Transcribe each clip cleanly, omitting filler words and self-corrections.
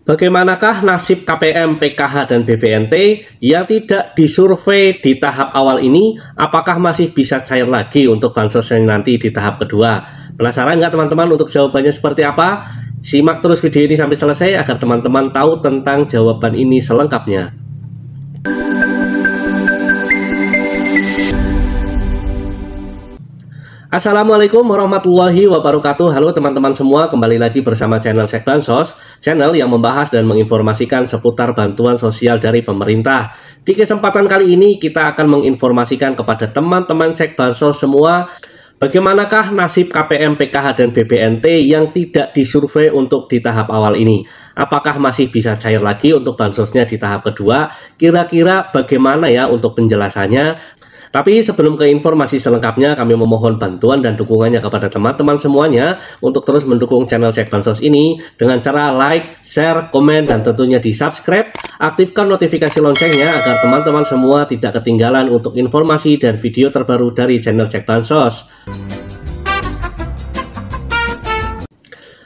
Bagaimanakah nasib KPM, PKH, dan BPNT yang tidak disurvei di tahap awal ini? Apakah masih bisa cair lagi untuk bansosnya nanti di tahap kedua? Penasaran nggak teman-teman untuk jawabannya seperti apa? Simak terus video ini sampai selesai agar teman-teman tahu tentang jawaban ini selengkapnya. Assalamualaikum warahmatullahi wabarakatuh. Halo teman-teman semua, kembali lagi bersama channel Cek Bansos, channel yang membahas dan menginformasikan seputar bantuan sosial dari pemerintah. Di kesempatan kali ini kita akan menginformasikan kepada teman-teman Cek Bansos semua, bagaimanakah nasib KPM, PKH, dan BPNT yang tidak disurvei untuk di tahap awal ini? Apakah masih bisa cair lagi untuk bansosnya di tahap kedua? Kira-kira bagaimana ya untuk penjelasannya? Tapi sebelum ke informasi selengkapnya, kami memohon bantuan dan dukungannya kepada teman-teman semuanya untuk terus mendukung channel Cek Bansos ini dengan cara like, share, komen, dan tentunya di subscribe. Aktifkan notifikasi loncengnya agar teman-teman semua tidak ketinggalan untuk informasi dan video terbaru dari channel Cek Bansos.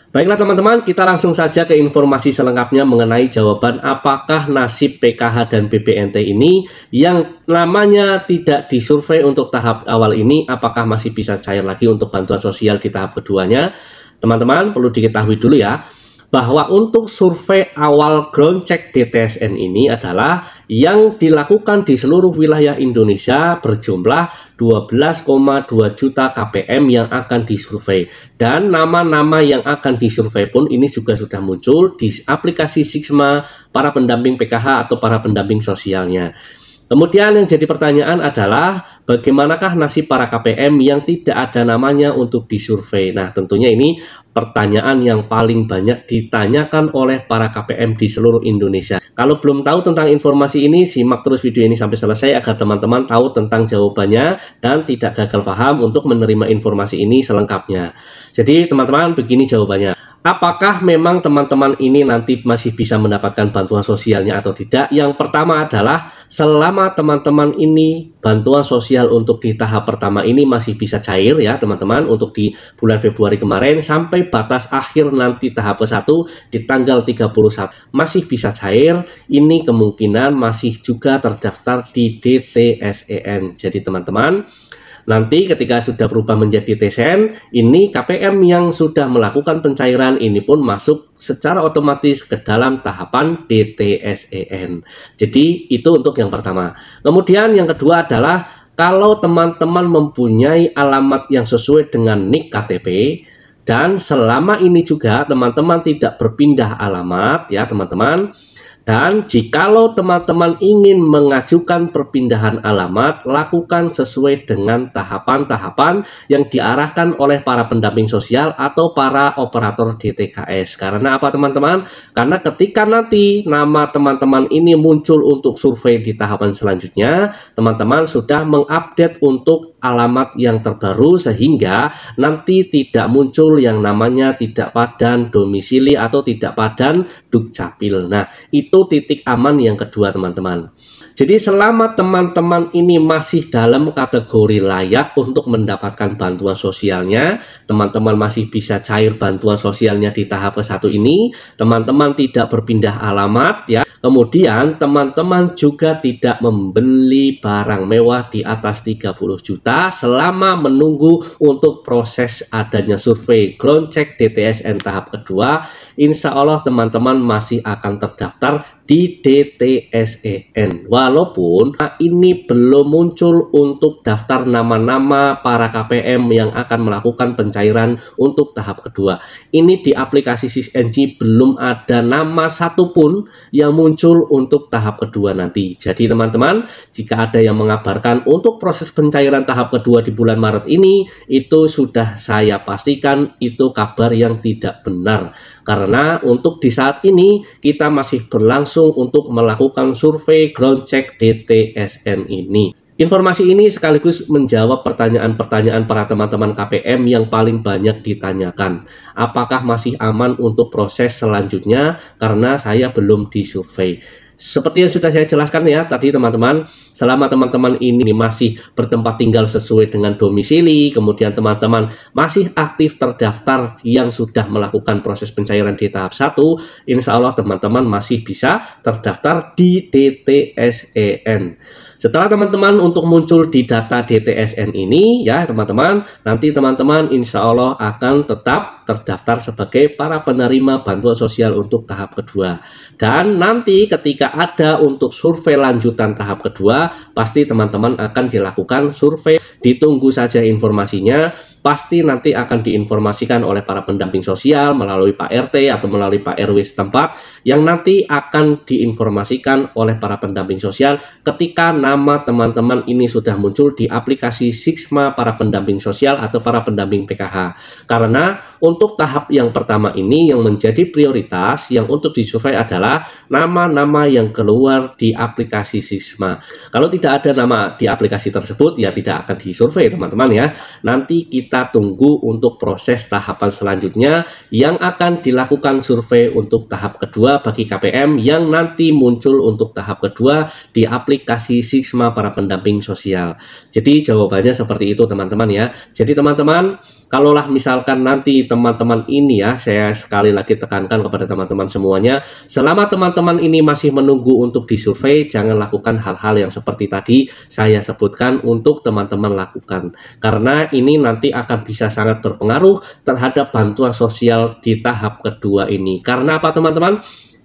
Baiklah teman-teman, kita langsung saja ke informasi selengkapnya mengenai jawaban apakah nasib PKH dan BPNT ini yang namanya tidak disurvei untuk tahap awal ini, apakah masih bisa cair lagi untuk bantuan sosial di tahap keduanya. Teman-teman perlu diketahui dulu ya, bahwa untuk survei awal ground check DTSN ini adalah yang dilakukan di seluruh wilayah Indonesia berjumlah 12,2 juta KPM yang akan disurvei, dan nama-nama yang akan disurvei pun ini juga sudah muncul di aplikasi Sigma para pendamping PKH atau para pendamping sosialnya. Kemudian yang jadi pertanyaan adalah bagaimanakah nasib para KPM yang tidak ada namanya untuk disurvei? Nah, tentunya ini pertanyaan yang paling banyak ditanyakan oleh para KPM di seluruh Indonesia. Kalau belum tahu tentang informasi ini, simak terus video ini sampai selesai agar teman-teman tahu tentang jawabannya dan tidak gagal paham untuk menerima informasi ini selengkapnya. Jadi teman-teman, begini jawabannya. Apakah memang teman-teman ini nanti masih bisa mendapatkan bantuan sosialnya atau tidak? Yang pertama adalah selama teman-teman ini bantuan sosial untuk di tahap pertama ini masih bisa cair ya teman-teman, untuk di bulan Februari kemarin sampai batas akhir nanti tahap ke-1 di tanggal 31 masih bisa cair. Ini kemungkinan masih juga terdaftar di DTSEN. Jadi teman-teman, nanti ketika sudah berubah menjadi TSN, ini KPM yang sudah melakukan pencairan ini pun masuk secara otomatis ke dalam tahapan DTSEN. Jadi itu untuk yang pertama. Kemudian yang kedua adalah kalau teman-teman mempunyai alamat yang sesuai dengan NIK KTP, dan selama ini juga teman-teman tidak berpindah alamat ya teman-teman. Dan jikalau teman-teman ingin mengajukan perpindahan alamat, lakukan sesuai dengan tahapan-tahapan yang diarahkan oleh para pendamping sosial atau para operator DTKS. Karena apa teman-teman? Karena ketika nanti nama teman-teman ini muncul untuk survei di tahapan selanjutnya, teman-teman sudah mengupdate untuk alamat yang terbaru sehingga nanti tidak muncul yang namanya tidak padan domisili atau tidak padan dukcapil. Nah, itu titik aman yang kedua teman-teman. Jadi selama teman-teman ini masih dalam kategori layak untuk mendapatkan bantuan sosialnya, teman-teman masih bisa cair bantuan sosialnya di tahap ke-1 ini, teman-teman tidak berpindah alamat ya. Kemudian teman-teman juga tidak membeli barang mewah di atas 30 juta selama menunggu untuk proses adanya survei ground check DTSN tahap kedua. Insya Allah teman-teman masih akan terdaftar di DTSEN. Walaupun ini belum muncul untuk daftar nama-nama para KPM yang akan melakukan pencairan untuk tahap kedua. Ini di aplikasi SysNG belum ada nama satupun yang muncul untuk tahap kedua nanti. Jadi teman-teman, jika ada yang mengabarkan untuk proses pencairan tahap kedua di bulan Maret ini, itu sudah saya pastikan itu kabar yang tidak benar. Karena untuk di saat ini kita masih berlangsung untuk melakukan survei ground check DTSN ini. Informasi ini sekaligus menjawab pertanyaan-pertanyaan para teman-teman KPM yang paling banyak ditanyakan. Apakah masih aman untuk proses selanjutnya karena saya belum disurvei? Seperti yang sudah saya jelaskan ya tadi teman-teman, selama teman-teman ini masih bertempat tinggal sesuai dengan domisili, kemudian teman-teman masih aktif terdaftar yang sudah melakukan proses pencairan di tahap 1, insya Allah teman-teman masih bisa terdaftar di DTSEN. Setelah teman-teman untuk muncul di data DTSN ini ya teman-teman, nanti teman-teman insya Allah akan tetap terdaftar sebagai para penerima bantuan sosial untuk tahap kedua. Dan nanti ketika ada untuk survei lanjutan tahap kedua, pasti teman-teman akan dilakukan survei. Ditunggu saja informasinya, pasti nanti akan diinformasikan oleh para pendamping sosial melalui Pak RT atau melalui Pak RW setempat, yang nanti akan diinformasikan oleh para pendamping sosial ketika nama teman-teman ini sudah muncul di aplikasi Sigma para pendamping sosial atau para pendamping PKH. Karena untuk tahap yang pertama ini yang menjadi prioritas yang untuk disurvei adalah nama-nama yang keluar di aplikasi Sigma. Kalau tidak ada nama di aplikasi tersebut ya tidak akan disurvei teman-teman ya. Nanti kita tunggu untuk proses tahapan selanjutnya yang akan dilakukan survei untuk tahap kedua bagi KPM yang nanti muncul untuk tahap kedua di aplikasi Sigma para pendamping sosial. Jadi jawabannya seperti itu teman-teman ya. Jadi teman-teman, kalaulah misalkan nanti teman-teman ini ya, saya sekali lagi tekankan kepada teman-teman semuanya, selama teman-teman ini masih menunggu untuk disurvei, jangan lakukan hal-hal yang seperti tadi saya sebutkan untuk teman-teman lakukan. Karena ini nanti akan bisa sangat berpengaruh terhadap bantuan sosial di tahap kedua ini. Karena apa teman-teman?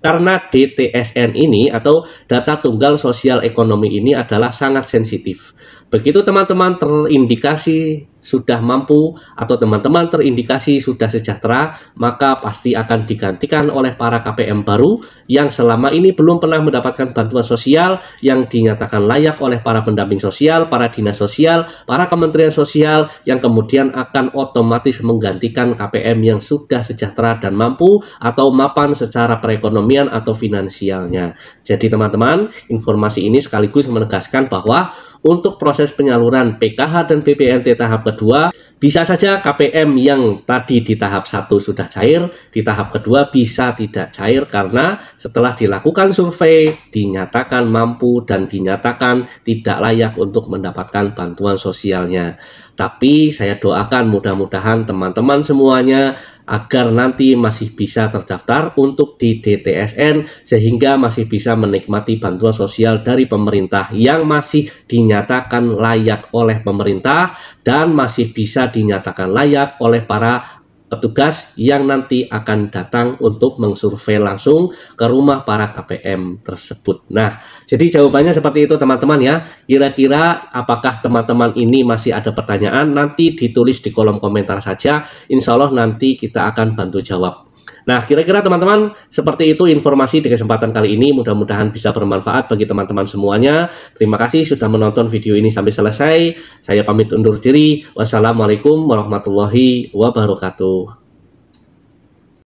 Karena DTSN ini atau data tunggal sosial ekonomi ini adalah sangat sensitif. Begitu teman-teman terindikasi sudah mampu atau teman-teman terindikasi sudah sejahtera, maka pasti akan digantikan oleh para KPM baru yang selama ini belum pernah mendapatkan bantuan sosial yang dinyatakan layak oleh para pendamping sosial, para dinas sosial, para kementerian sosial, yang kemudian akan otomatis menggantikan KPM yang sudah sejahtera dan mampu atau mapan secara perekonomian atau finansialnya. Jadi teman-teman, informasi ini sekaligus menegaskan bahwa untuk proses penyaluran PKH dan BPNT tahap kedua, bisa saja KPM yang tadi di tahap 1 sudah cair, di tahap kedua bisa tidak cair karena setelah dilakukan survei, dinyatakan mampu dan dinyatakan tidak layak untuk mendapatkan bantuan sosialnya. Tapi saya doakan mudah-mudahan teman-teman semuanya agar nanti masih bisa terdaftar untuk di DTSN sehingga masih bisa menikmati bantuan sosial dari pemerintah yang masih dinyatakan layak oleh pemerintah dan masih bisa dinyatakan layak oleh para petugas yang nanti akan datang untuk mengsurvei langsung ke rumah para KPM tersebut. Nah, jadi jawabannya seperti itu teman-teman ya. Kira-kira apakah teman-teman ini masih ada pertanyaan? Nanti ditulis di kolom komentar saja. Insya Allah nanti kita akan bantu jawab. Nah, kira-kira teman-teman seperti itu informasi di kesempatan kali ini. Mudah-mudahan bisa bermanfaat bagi teman-teman semuanya. Terima kasih sudah menonton video ini sampai selesai. Saya pamit undur diri. Wassalamualaikum warahmatullahi wabarakatuh.